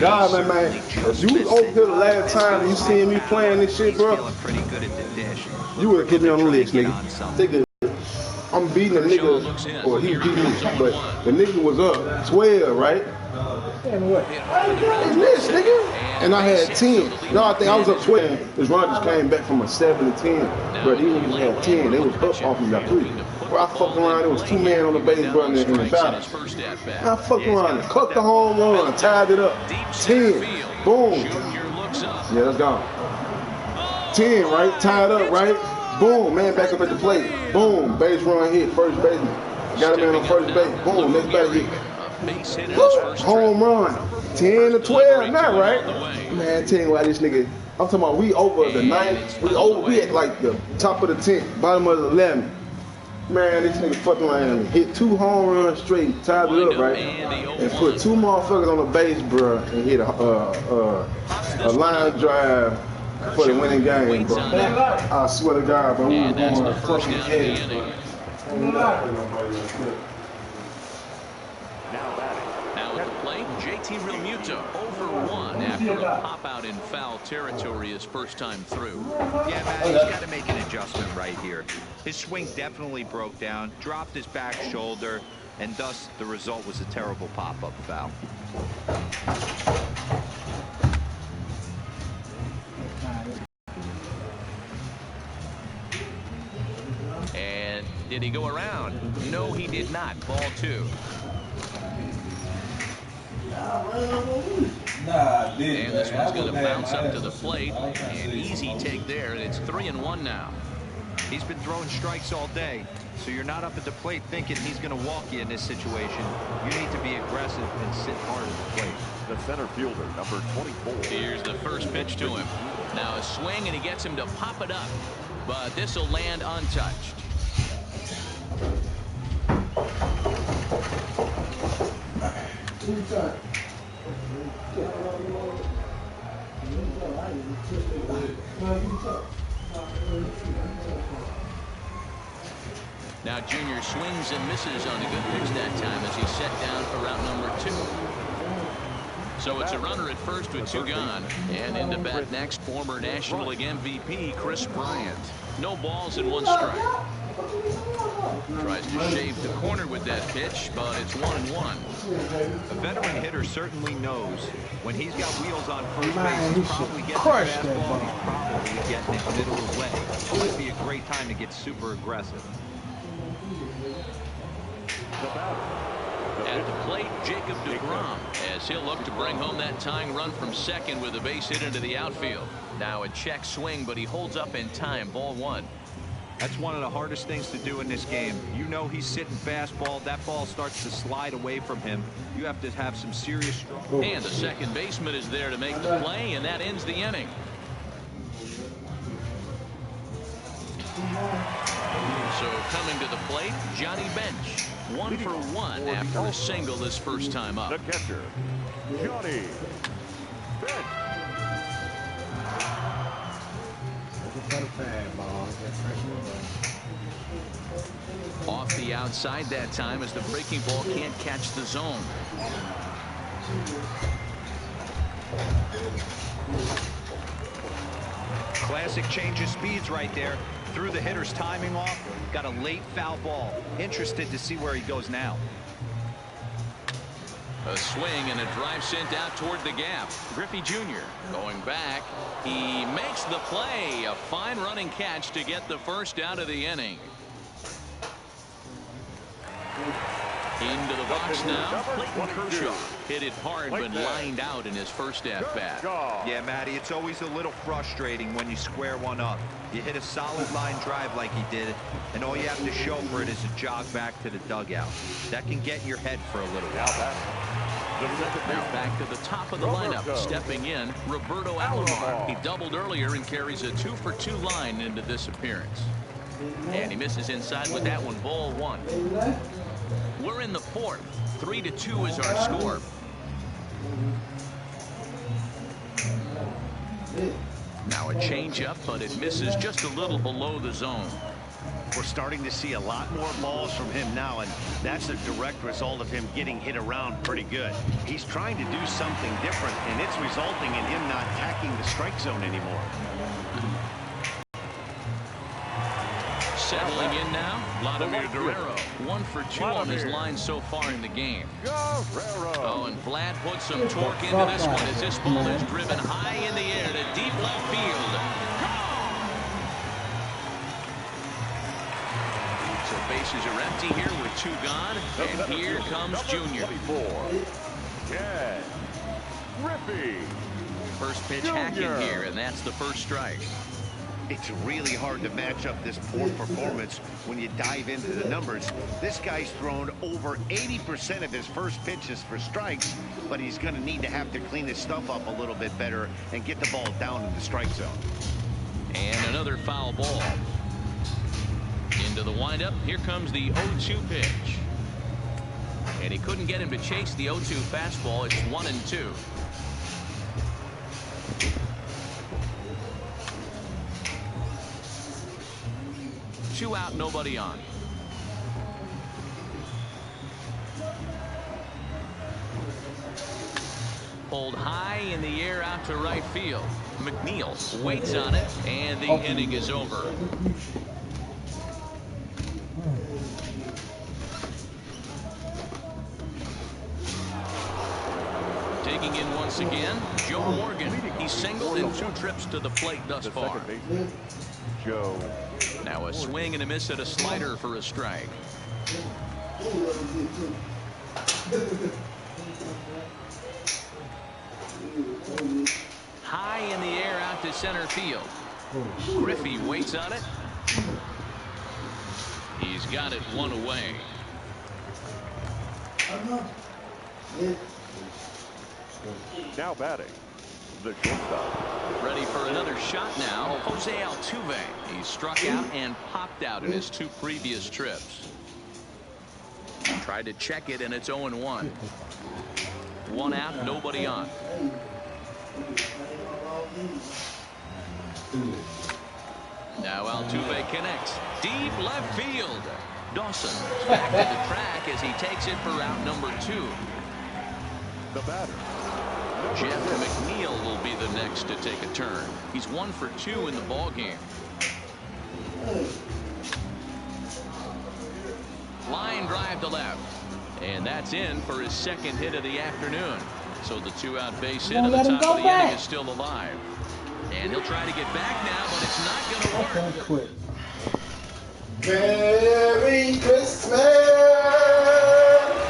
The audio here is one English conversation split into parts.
God, man, if you was over here the last time and you seen me playing this shit, bro, you would have put me on the list, nigga. Nigga, I'm beating a nigga, or he beat me, but the nigga was up 12, right? And what? It's this, nigga. And I had 10. No, I think I was up 12. This run just came back from a 7 to 10. But these niggas had 10. They was up off me by 3. Where I fucked around, there was 2 men on the base, bro, in the battle. I fucked around and cut the home run, tied it up. 10. Boom. Yeah, that's gone. 10, right? Tied up, right? Boom, man back up at the plate. Boom, base run hit, first baseman. Got a man on first base. Boom, next batter hit. Home run. 10 to 12, not right. Man, tell you why this nigga, I'm talking about we over the 9th, we at like the top of the 10th, bottom of the 11th. Man, this nigga fucking around and hit 2 home runs straight, tied it up, right? And put 2 motherfuckers on the base, bro, and hit a line drive for the winning game, bro. I swear to God, bro, we were going to fucking head, bro. Now at the plate, JT Realmuto 0 for 1 after a pop-out in foul territory his first time through. Yeah, Matt, he's got to make an adjustment right here. His swing definitely broke down, dropped his back shoulder, and thus the result was a terrible pop-up foul. And did he go around? No, he did not. Ball 2. And this one's going to bounce up to the plate. An easy take there, and it's 3-1 now. He's been throwing strikes all day, so you're not up at the plate thinking he's going to walk you in this situation. You need to be aggressive and sit hard at the plate. The center fielder, number 24. Here's the first pitch to him. Now a swing, and he gets him to pop it up. But this will land untouched. Now Junior swings and misses on a good pitch that time as he's set down for route number 2. So it's a runner at first with 2 gone. And in to bat next, former National League MVP Chris Bryant. No balls and 1 strike. Tries to shave the corner with that pitch, but it's 1-1. A veteran hitter certainly knows when he's got wheels on first base, he's probably getting the fastball, he's probably getting it middle of the way. It would be a great time to get super aggressive. At the plate, Jacob deGrom, as he'll look to bring home that tying run from second with a base hit into the outfield. Now a check swing, but he holds up in time. Ball 1. That's one of the hardest things to do in this game. You know he's sitting fastball. That ball starts to slide away from him. You have to have some serious strong. And the second baseman is there to make the play, and that ends the inning. So coming to the plate, Johnny Bench. 1 for 1 after a single this first time up. The catcher, Johnny Bench. Off the outside that time as the breaking ball can't catch the zone. Classic change of speeds right there. Threw the hitter's timing off. Got a late foul ball. Interested to see where he goes now. A swing and a drive sent out toward the gap. Griffey Jr. going back. He makes the play. A fine running catch to get the first out of the inning. Into the box now. Clayton Kershaw hit it hard but lined out in his first at-bat. Yeah, Matty, it's always a little frustrating when you square one up. You hit a solid line drive like he did, and all you have to show for it is a jog back to the dugout. That can get in your head for a little while. Now back to the top of the lineup. Stepping in, Roberto Alomar. He doubled earlier and carries a 2-for-2 line into this appearance. And he misses inside with that one. Ball 1. We're in the 4th. 3-2 is our score. Now a changeup, but it misses just a little below the zone. We're starting to see a lot more balls from him now, and that's a direct result of him getting hit around pretty good. He's trying to do something different, and it's resulting in him not attacking the strike zone anymore. Settling in now, Vladimir Guerrero. 1 for 2 on his line so far in the game. Oh, and Vlad puts some torque into this one as this ball is driven high in the air to deep left field. So bases are empty here with 2 gone, and here comes Junior. First pitch hacking here, and that's the first strike. It's really hard to match up this poor performance when you dive into the numbers. This guy's thrown over 80% of his first pitches for strikes, but he's going to need to have to clean his stuff up a little bit better and get the ball down in the strike zone. And another foul ball. Into the windup. Here comes the 0-2 pitch. And he couldn't get him to chase the 0-2 fastball. It's 1-2. Two out, nobody on. Pulled high in the air out to right field. McNeil waits on it, and the inning is over. Taking in once again, Joe Morgan. He's singled in 2 trips to the plate thus far. Joe. Now a swing and a miss at a slider for a strike. High in the air out to center field. Griffey waits on it. He's got it 1 away. Now batting, the shortstop. Ready for another shot now. Jose Altuve. He struck out and popped out in his 2 previous trips. Tried to check it, and it's 0-1. 1 out, nobody on. Now Altuve connects. Deep left field. Dawson back to the track as he takes it for out number 2. The batter. Jeff McNeil will be the next to take a turn. He's 1 for 2 in the ball game. Line drive to left. And that's in for his 2nd hit of the afternoon. So the 2-out base hit at the top of the inning is still alive. And he'll try to get back now, but it's not going to work. Merry Christmas!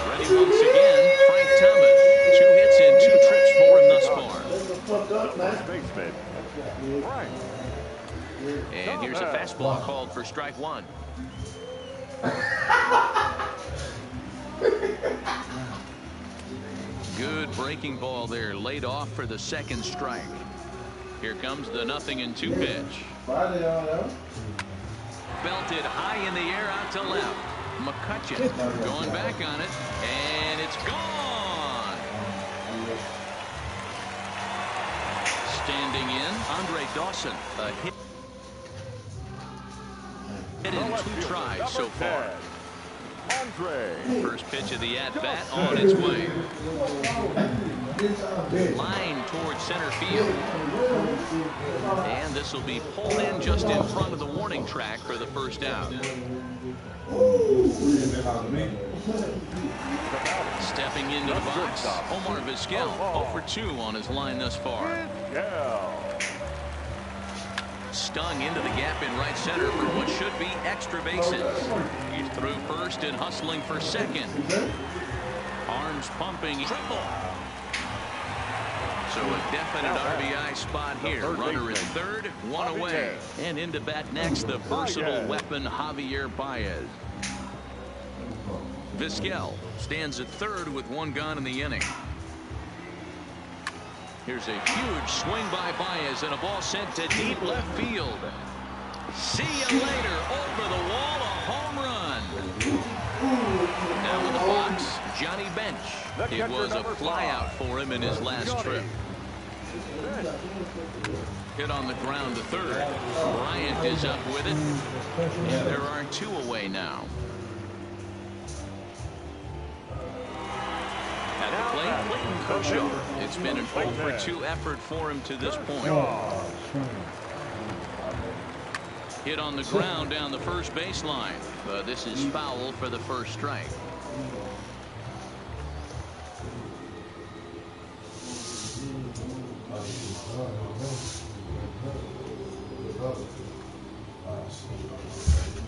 Ready once again, Frank Thomas. 2 hits and 2 trips for him thus far. Baseman. Right. And here's a fastball called for strike 1. Good breaking ball there, laid off for the 2nd strike. Here comes the 0-2 pitch. Belted high in the air out to left. McCutcheon going back on it, and it's gone. Standing in, Andre Dawson. A hit in 2 tries so far. First pitch of the at-bat on its way. Line towards center field. And this will be pulled in just in front of the warning track for the first out. Stepping into the box, Omar Vizquel, 0 for 2 on his line thus far. Stung into the gap in right center for what should be extra bases. He's through first and hustling for 2nd. Arms pumping. Triple. So a definite RBI spot here. Runner at 3rd, 1 away. And into bat next, the versatile weapon Javier Baez. Vizquel stands at 3rd with 1 gone in the inning. Here's a huge swing by Baez and a ball sent to deep left field. See you later. Over the wall, a home run. Now in the box, Johnny Bench. It was a flyout for him in his last trip. Hit on the ground to third. Bryant is up with it. And there are 2 away now. At the plate, Clayton Kershaw. It's been an 0-for-2 effort for him to this point. Hit on the ground down the first baseline. But this is foul for the first strike.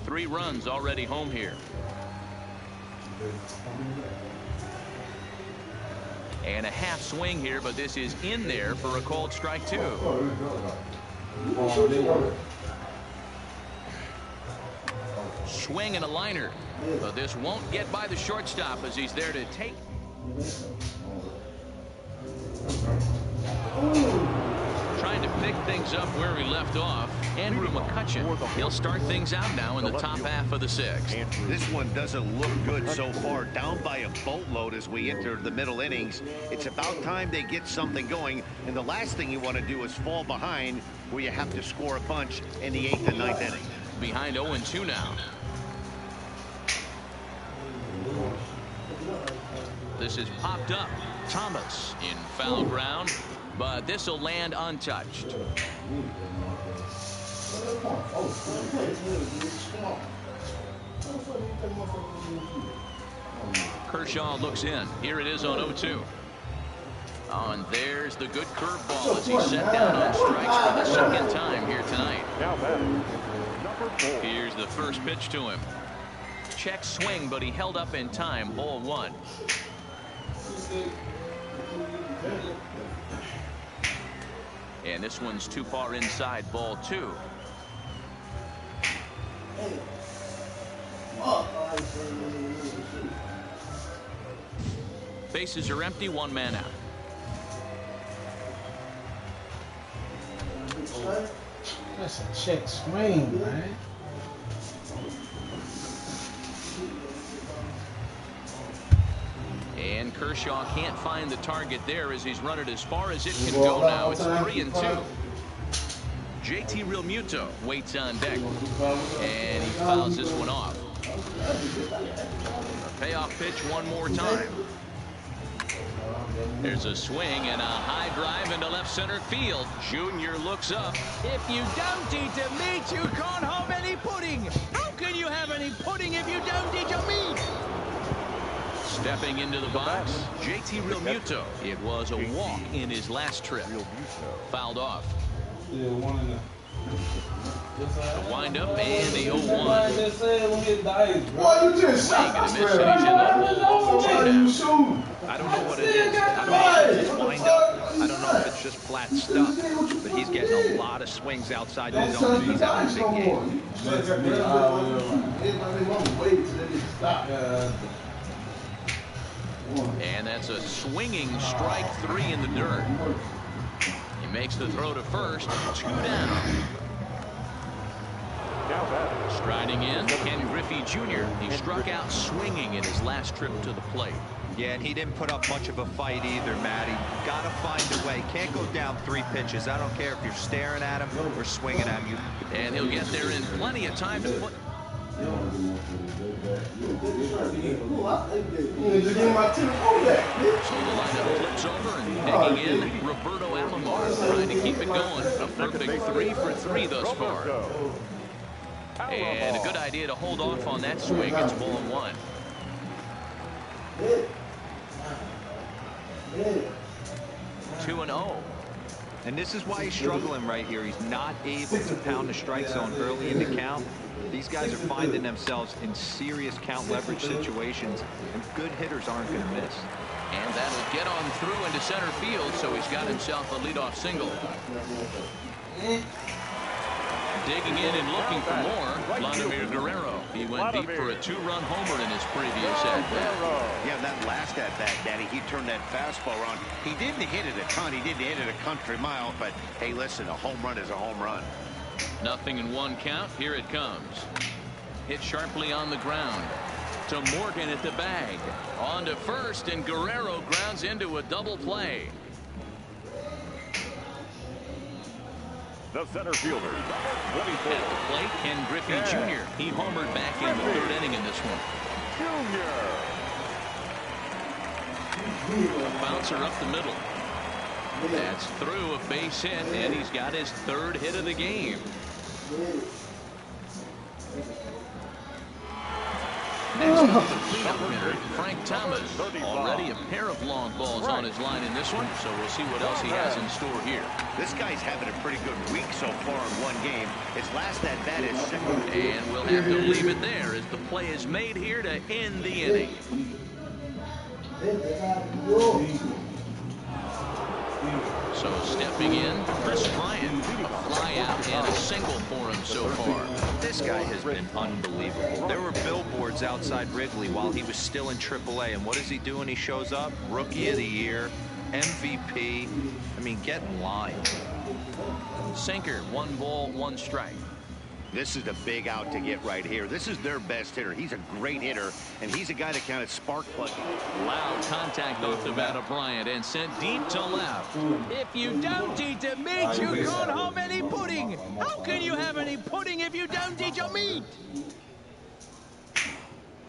Three runs already home here. And a half swing here, but this is in there for a called strike 2. Swing and a liner, but this won't get by the shortstop as he's there to take. Trying to pick things up where he left off. Andrew McCutchen. He'll start things out now in the top half of the 6th. This one doesn't look good so far. Down by a boatload as we enter the middle innings. It's about time they get something going. And the last thing you want to do is fall behind where you have to score a bunch in the 8th and 9th inning. Behind 0-2 now. This is popped up. Thomas in foul ground, but this will land untouched. Kershaw looks in. Here it is on 0-2. Oh, and there's the good curveball as he's set down on strikes for the second time here tonight. Now batting, number 4. Here's the first pitch to him. Check swing, but he held up in time. Ball 1. And this one's too far inside. Ball 2. Bases are empty. 1 man out. That's a check swing, man. And Kershaw can't find the target there as he's run it as far as it can go now. It's 3-2. JT Realmuto waits on deck. And he fouls this one off. A payoff pitch one more time. There's a swing and a high drive into left center field. Junior looks up. If you don't eat a meat, you can't have any pudding. How can you have any pudding if you don't eat your meat? Stepping into the box, JT Realmuto. It was a walk in his last trip. Fouled off. The windup and the 0-1. Why you just shot Swing and a miss, and he's in the hole. Why you shooting? I don't know what it is. I don't know if it's his windup. I don't know if it's just flat stuff. But he's getting a lot of swings outside the zone. He's having a big game. And that's a swinging strike 3 in the dirt. He makes the throw to first. 2 down. Now batting, Striding in, Ken Griffey Jr. He struck out swinging in his last trip to the plate. Yeah, and he didn't put up much of a fight either, Matty. Got to find a way. Can't go down 3 pitches. I don't care if you're staring at him or swinging at him. And he'll get there in plenty of time to put. You just give my telephone back, bitch. So the lineup flips over and digging in, Roberto Alomar trying to keep it going. A perfect 3 for 3 thus far. And a good idea to hold off on that swing. It's ball 1. Two and 0. And this is why he's struggling right here. He's not able to pound the strike zone early in the count. These guys are finding themselves in serious count leverage situations, and good hitters aren't going to miss. And that'll get on through into center field, so he's got himself a leadoff single. Digging in and looking for more, Vladimir Guerrero. He went deep for a 2-run homer in his previous at-bat. Yeah, that last at-bat, Daddy, he turned that fastball around. He didn't hit it a ton. He didn't hit it a country mile, but hey, listen, a home run is a home run. Nothing in 1 count. Here it comes. Hit sharply on the ground. To Morgan at the bag. On to first, and Guerrero grounds into a double play. the center fielder, number 24. At the plate, Ken Griffey Jr. He homered back in the third inning in this one. Junior. A bouncer up the middle. That's through a base hit, and he's got his third hit of the game. Next up, the cleanup hitter, Frank Thomas. Already a pair of long balls on his line in this one, so we'll see what else he has in store here. This guy's having a pretty good week so far in one game. His last at-bat is second. And we'll have to leave it there as the play is made here to end the inning. So stepping in, Chris Bryant, a fly out and a single for him so far. This guy has been unbelievable. There were billboards outside Wrigley while he was still in AAA, and what does he do when he shows up? Rookie of the Year, MVP. I mean, get in line. Sinker, 1 ball, 1 strike. This is the big out to get right here. This is their best hitter. He's a great hitter, and he's a guy that kind of spark plugging. Loud contact off the bat of Bryant and sent deep to left. If you don't eat the meat, you can't have any pudding. How can you have any pudding if you don't eat your meat?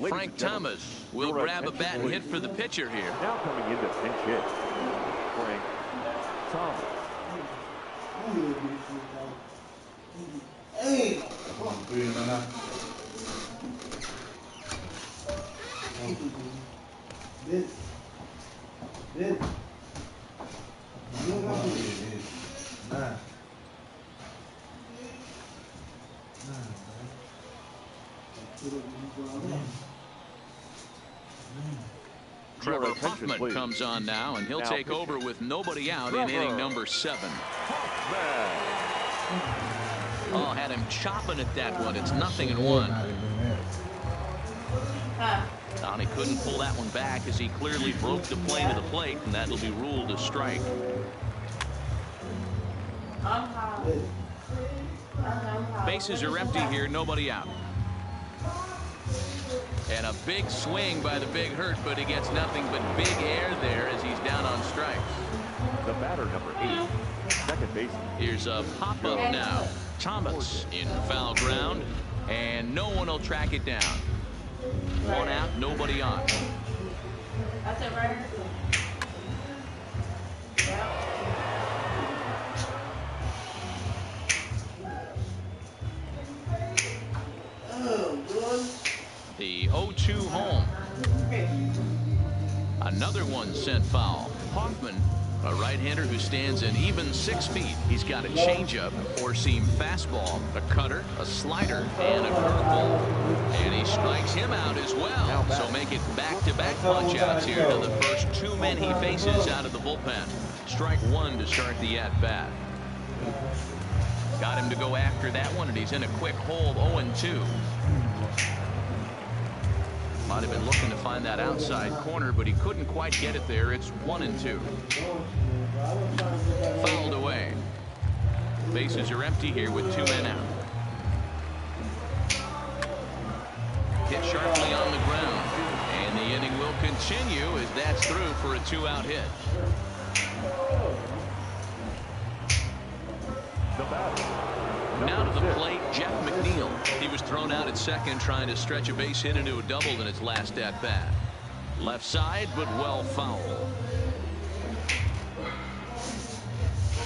Frank Thomas will grab a bat and hit for the pitcher here. Now coming into pinch hit, Frank Thomas. Hey! Trevor Hoffman comes on now, and he'll take over with nobody out in inning number 7. Oh, had him chopping at that one. It's 0-1. Donnie couldn't pull that one back as he clearly broke the plane to the plate, and that'll be ruled a strike. Bases are empty here, nobody out. And a big swing by the Big Hurt, but he gets nothing but big air there as he's down on strikes. The batter, number 8, second baseman. Here's a pop-up now. Thomas in foul ground, and no one will track it down. 1 out, nobody on. That's it, right? The 0-2 home. Another one sent foul. Hoffman, a right-hander who stands an even 6 feet. He's got a changeup, a four-seam fastball, a cutter, a slider, and a curveball. And he strikes him out as well. So make it back-to-back punch-outs here to the first 2 men he faces out of the bullpen. Strike 1 to start the at-bat. Got him to go after that one, and he's in a quick hold, 0-2. Might have been looking to find that outside corner, but he couldn't quite get it there. It's 1-2. Fouled away. Bases are empty here with 2 men out. Hit sharply on the ground, and the inning will continue as that's through for a 2-out hit. The batter. Now to the plate, Jeff McNeil. He was thrown out at second trying to stretch a base hit into a double in his last at-bat. Left side, but well fouled.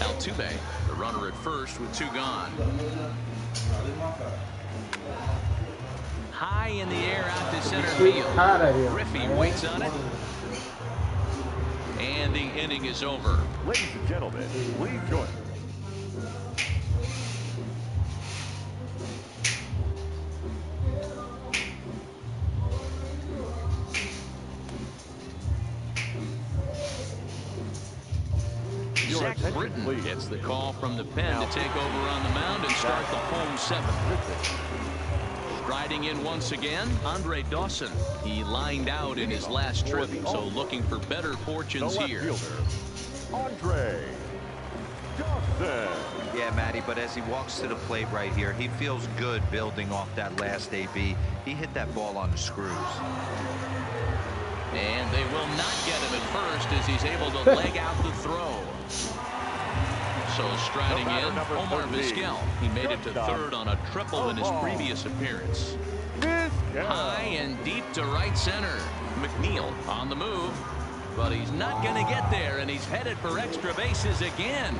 Altuve, the runner at first with 2 gone. High in the air out to center field. Griffey waits on it. And the inning is over. Ladies and gentlemen, please join us. Zach Britton gets the call from the pen to take over on the mound and start the home 7th. Striding in once again, Andre Dawson. He lined out in his last trip, so looking for better fortunes here. Andre Dawson. Yeah, Matty, but as he walks to the plate right here, he feels good building off that last AB. He hit that ball on the screws. And they will not get him at first as he's able to leg out the throw. So striding in, Omar Vizquel. He made it to third on a triple in his previous appearance. High and deep to right center. McNeil on the move, but he's not going to get there, and he's headed for extra bases again.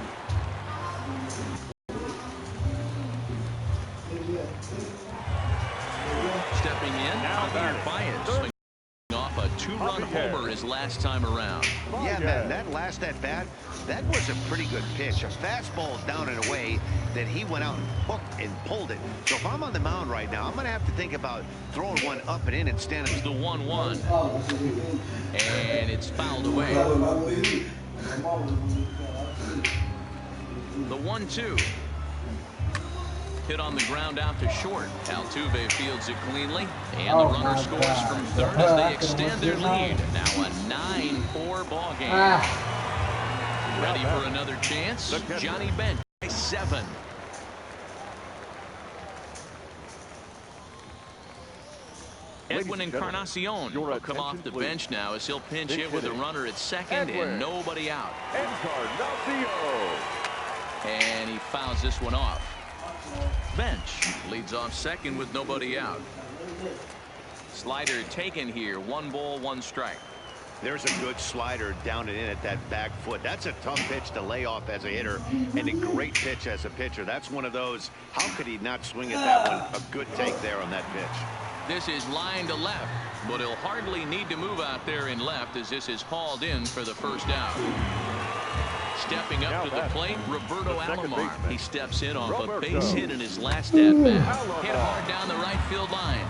Stepping in, Javier Baez swinging off a two-run homer his last time around. Yeah, man, that last at-bat, that was a pretty good pitch. A fastball down and away that he went out and hooked and pulled it. So if I'm on the mound right now, I'm going to have to think about throwing one up and in and standing. The 1-1. And it's fouled away. The 1-2. Hit on the ground out to short. Altuve fields it cleanly, and the runner scores from third as they extend their lead. Now a 9-4 ball game. Ready for another chance? Johnny Bench by 7. Edwin Encarnacion will come off the bench now as he'll pinch hit with a runner at second and nobody out. And he fouls this one off. Bench leads off second with nobody out. Slider taken here. 1 ball, 1 strike. There's a good slider down and in at that back foot. That's a tough pitch to lay off as a hitter, and a great pitch as a pitcher. That's one of those. How could he not swing at that one? A good take there on that pitch. This is line to left, but he'll hardly need to move out there in left as this is hauled in for the first out. Stepping up to the plate, Roberto Alomar. He steps in off a base hit in his last at-bat. Hit hard down the right field line,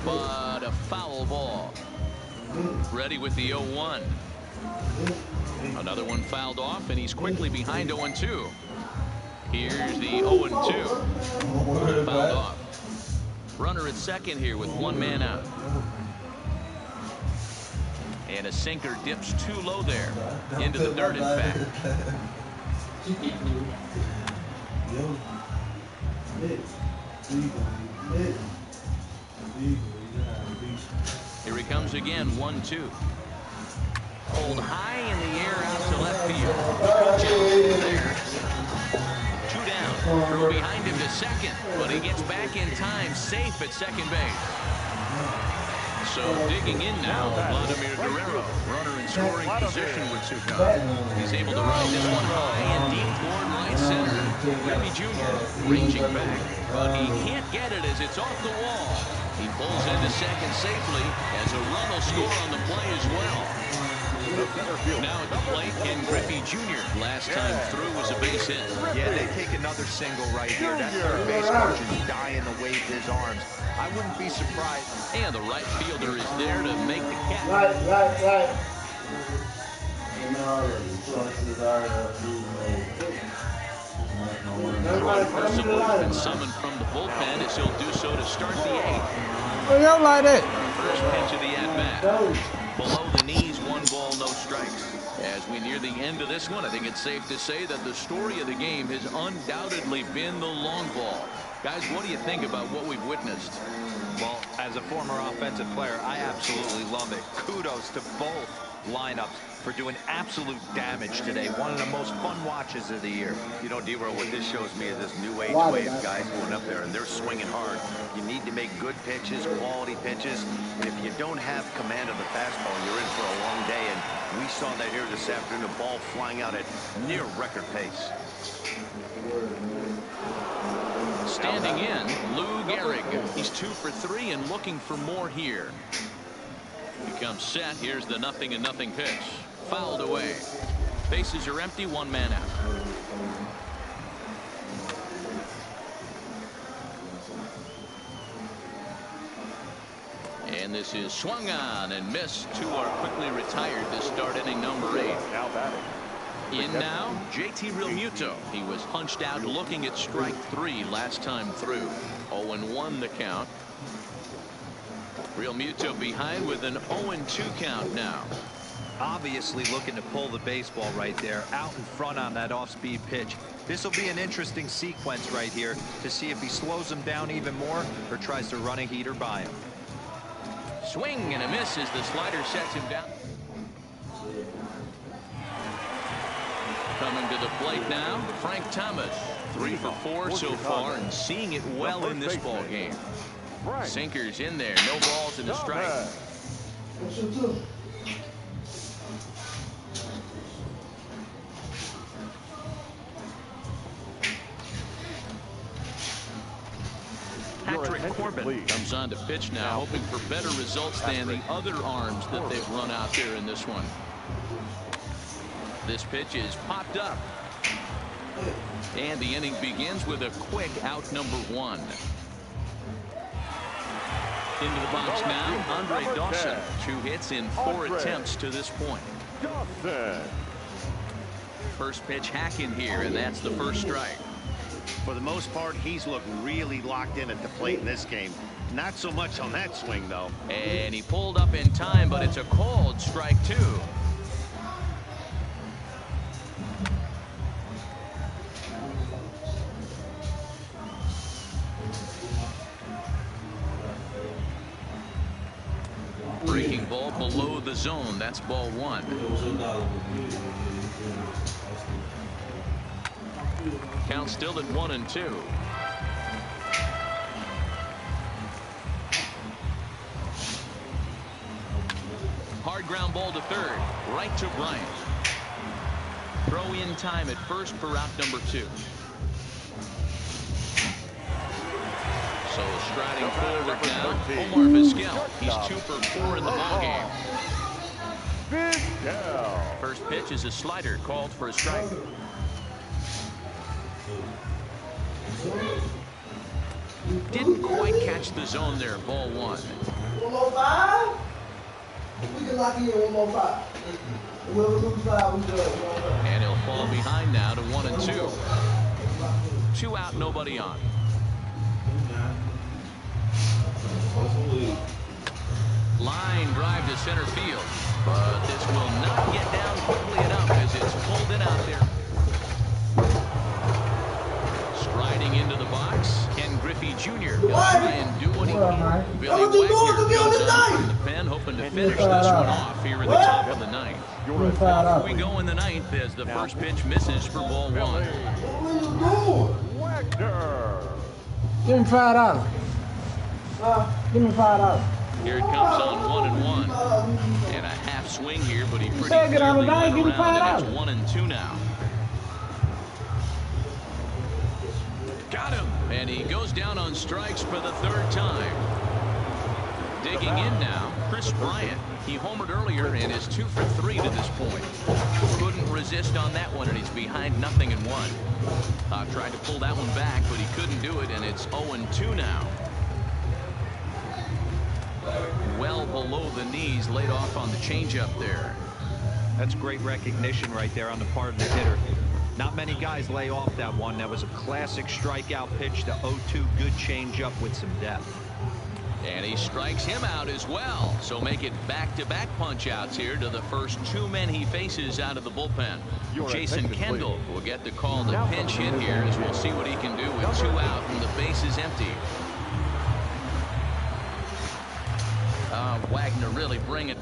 but a foul ball. Ready with the 0-1. Another one fouled off, and he's quickly behind 0-2. Here's the 0-2. Fouled off. Runner at second here with 1 man out. And a sinker dips too low there. Into the dirt, in fact. Here he comes again, 1-2. Hold high in the air out to left field. There. 2 down. Throw behind him to second, but he gets back in time, safe at second base. So digging in now, Vladimir Guerrero, runner in scoring position with 2 counts. He's able to ride this one high and deep toward right center. Griffey Jr. ranging back, but he can't get it as it's off the wall. He pulls into second safely as a run will score on the play as well. Now at the plate, Ken Griffey Jr. Last time through was a base hit. Yeah, they take another single right here. That third base coach is dying to wave his arms. I wouldn't be surprised. And the right fielder is there to make the catch. Right. Percival has been summoned from the bullpen as he'll do so to start the 8th. First pitch of the at-bat. Below the knees, 1 ball, no strikes. As we near the end of this one, I think it's safe to say that the story of the game has undoubtedly been the long ball. Guys, what do you think about what we've witnessed? Well, as a former offensive player, I absolutely love it. Kudos to both lineups for doing absolute damage today. One of the most fun watches of the year. You know, D-Roll, what this shows me is this new age wave guys going up there, and they're swinging hard. You need to make good pitches, quality pitches. And if you don't have command of the fastball, you're in for a long day. And we saw that here this afternoon, a ball flying out at near record pace. Standing in, Lou Gehrig. He's 2 for 3 and looking for more here. He comes set. Here's the 0-0 pitch. Fouled away. Bases are empty. 1 man out. And this is swung on and missed. 2 are quickly retired to start inning number 8. Now batting. In now, JT Realmuto. He was punched out looking at strike 3 last time through. 0-1 the count. Realmuto behind with an 0-2 count now. Obviously looking to pull the baseball right there, out in front on that off-speed pitch. This will be an interesting sequence right here to see if he slows him down even more or tries to run a heater by him. Swing and a miss as the slider sets him down. Coming to the plate now, Frank Thomas. 3 for 4 so far and seeing it well in this ball game. Sinkers in there, no balls and a strike. Patrick Corbin comes on to pitch now, hoping for better results than the other arms that they've run out there in this one. This pitch is popped up. And the inning begins with a quick out number 1. Into the box now, Andre Dawson. 2 hits in 4 attempts to this point. First pitch hack in here, and that's the first strike. For the most part, he's looked really locked in at the plate in this game. Not so much on that swing, though. And he pulled up in time, but it's a called strike 2. Breaking ball below the zone. That's ball 1. Count still at 1-2. Hard ground ball to third. Right to Bryant. Throw in time at first for out number 2. So striding forward now, Omar Vizquel. He's 2 for 4 in the ballgame. First pitch is a slider called for a strike. Didn't quite catch the zone there. Ball 1. 1 more 5. We can lock in 1 more 5. Whoever loses 5, we do it. And he'll fall behind now to 1-2. 2 out, nobody on. Line drive to center field, but this will not get down quickly enough as it's pulled in out there. Striding into the box, Ken Griffey Jr. He'll try and do what he can. Billy Wagner goes on from the pen, hoping to finish this one off here in the top of the 9th. Off we go in the 9th as the first pitch misses for ball 1. Give him $5. Give me $5. Here it comes on 1-1. And a half swing here, but he pretty Get on the clearly line, went give him around, and $5. it's 1-2 now. Got him. And he goes down on strikes for the 3rd time. Digging in now, Chris Bryant. He homered earlier and is 2 for 3 to this point. Couldn't resist on that one, and he's behind 0-1. Tried to pull that one back, but he couldn't do it, and it's 0-2 now. Well below the knees, laid off on the changeup there. That's great recognition right there on the part of the hitter. Not many guys lay off that one. That was a classic strikeout pitch to 0-2. Good changeup with some depth. And he strikes him out as well. So make it back-to-back punch-outs here to the first 2 men he faces out of the bullpen. Jason Kendall will get the call to pinch hit here as we'll see what he can do with 2 out and the base is empty. Wagner really bringing it.